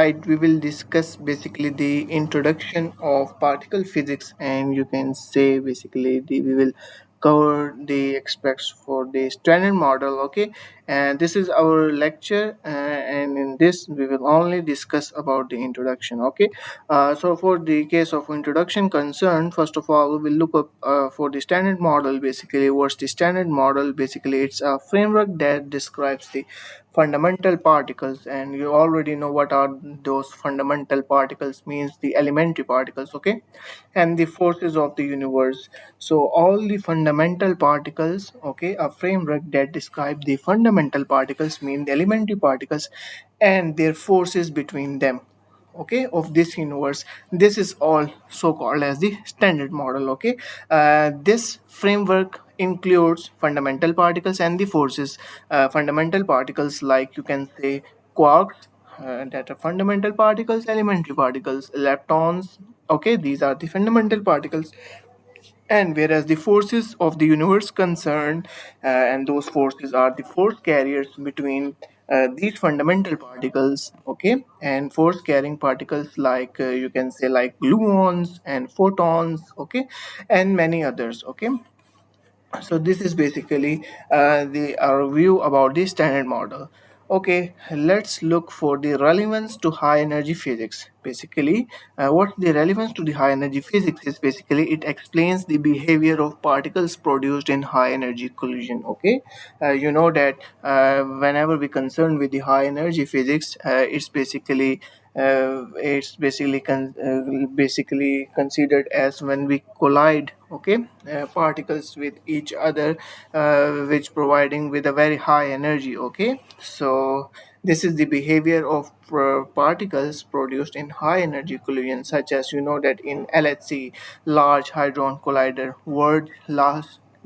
right, we will discuss basically the introduction of particle physics, and you can say basically we will cover the aspects for the standard model. Okay, and this is our lecture, and in this we will only discuss about the introduction. Okay, so for the case of introduction concern, first of all, we will look up for the standard model. Basically, what's the standard model? Basically, it's a framework that describes the fundamental particles, and you already know what are those fundamental particles means, the elementary particles. Okay, and the forces of the universe. So all the fundamental particles, okay, a framework that describe the fundamental particles mean the elementary particles and their forces between them, okay, of this universe. This is all so called as the standard model. Okay, this framework includes fundamental particles and the forces. Fundamental particles, like you can say quarks, that are fundamental particles, elementary particles, leptons. Okay, these are the fundamental particles, and whereas the forces of the universe concerned, and those forces are the force carriers between these fundamental particles. Okay, and force carrying particles, like you can say like gluons and photons. Okay, and many others. Okay, so this is basically the our view about the standard model. Okay, let's look for the relevance to high energy physics. Basically, what's the relevance to the high energy physics is basically it explains the behavior of particles produced in high energy collision. Okay, you know that whenever we concern with the high energy physics, it's basically considered as when we collide, okay, particles with each other, which providing with a very high energy. Okay, so this is the behavior of particles produced in high energy collision, such as you know that in LHC, large hadron collider, world's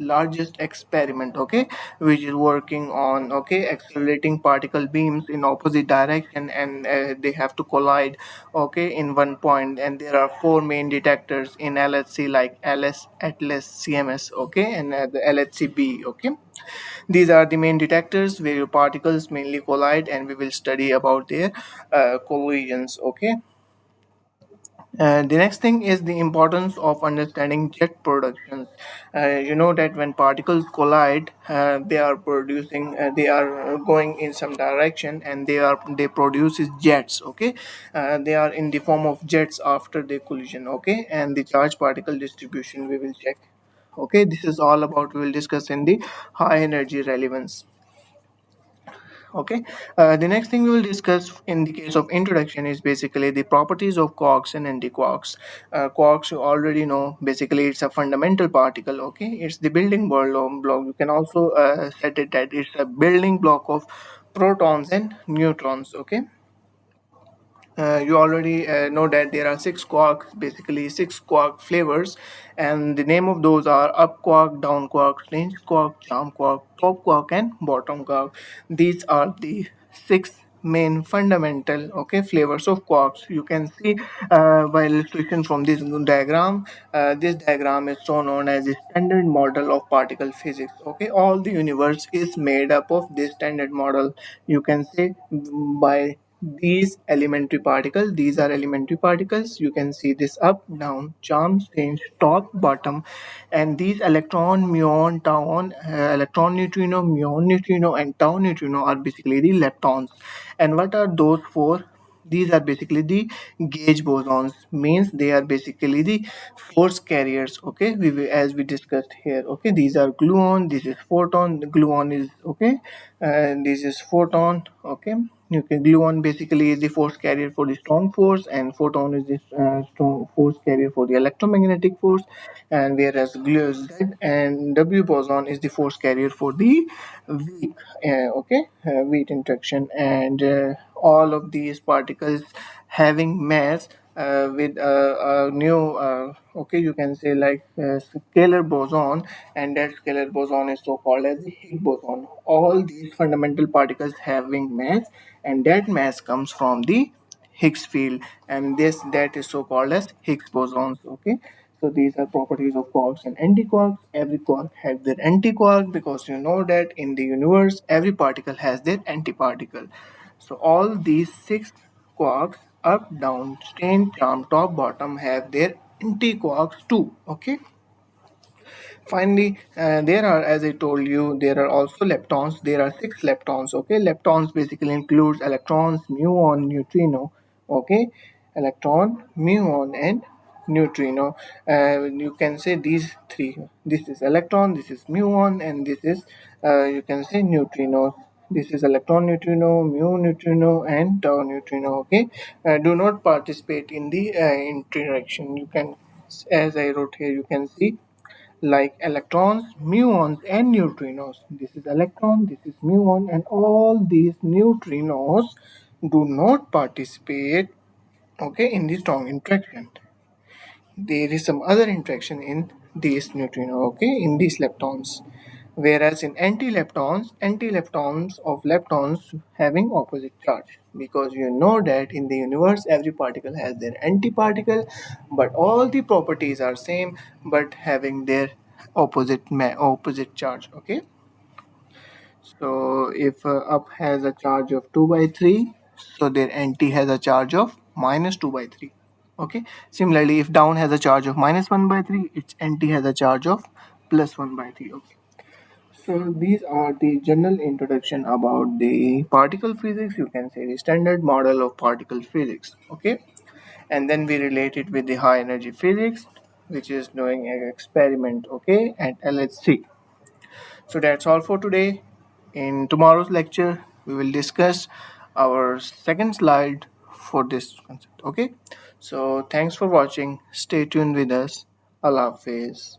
largest experiment, okay, which is working on, okay, accelerating particle beams in opposite direction, and they have to collide, okay, in one point. And there are four main detectors in LHC, like LS, Atlas, CMS, okay, and the LHCb. Okay, these are the main detectors where your particles mainly collide, and we will study about their collisions. Okay, the next thing is the importance of understanding jet productions. You know that when particles collide, they are going in some direction, and they produces jets. Okay, they are in the form of jets after the collision. Okay, and the charge particle distribution we will check. Okay, this is all about we will discuss in the high energy relevance. Okay, the next thing we will discuss in the case of introduction is basically the properties of quarks and anti-quarks. Quarks, you already know, basically it's a fundamental particle. Okay, it's the building block. You can also set it that it's a building block of protons and neutrons. Okay, you already know that there are six quarks, basically six quark flavors, and the name of those are up quark, down quark, strange quark, charm quark, top quark, and bottom quark. These are the six main fundamental, okay, flavors of quarks. You can see by illustration from this diagram. This diagram is so known as the standard model of particle physics. Okay, all the universe is made up of this standard model. You can say by these are elementary particles. You can see this up, down, charm, change, top, bottom, and these electron, muon, tau, electron neutrino, muon neutrino, and tau neutrino are basically the leptons. And what are those four? These are basically the gauge bosons, means they are basically the force carriers. Okay, as we discussed here. Okay, these are gluon, this is photon. The gluon is, okay, and this is photon. Okay, gluon basically is the force carrier for the strong force, and photon is the strong force carrier for the electromagnetic force. And whereas Z and W boson is the force carrier for the weak, weak interaction. And all of these particles having mass with a new, okay, you can say like scalar boson, and that scalar boson is so called as the Higgs boson. All these fundamental particles having mass, and that mass comes from the Higgs field, and this that is so called as Higgs bosons. Okay, so these are properties of quarks and antiquarks. Every quark has their antiquark, because you know that in the universe every particle has their antiparticle. So all these six quarks up, down, strange, charm, top, bottom have their anti-quarks too. Okay. Finally, there are, as I told you, there are also leptons. There are six leptons. Okay, leptons basically includes electrons, muon, neutrino. Okay, electron, muon, and neutrino. You can say these three. This is electron, this is muon, and this is you can say neutrinos. This is electron neutrino, mu neutrino, and tau neutrino. Okay, do not participate in the interaction. You can, as I wrote here, you can see like electrons, muons, and neutrinos. This is electron, this is muon, and all these neutrinos do not participate, okay, in the strong interaction. There is some other interaction in these neutrinos, okay, in these leptons. Whereas in anti-leptons of leptons having opposite charge, because you know that in the universe every particle has their antiparticle, but all the properties are same, but having their opposite charge. Okay, so if up has a charge of 2 by 3, so their anti has a charge of minus 2 by 3. Okay, similarly if down has a charge of minus 1 by 3, its anti has a charge of plus 1 by 3. Okay, so these are the general introduction about the particle physics. You can say the standard model of particle physics. Okay, and then we relate it with the high energy physics, which is doing an experiment. Okay, at LHC. So that's all for today. In tomorrow's lecture, we will discuss our second slide for this concept. Okay, so thanks for watching. Stay tuned with us. Allah Hafiz.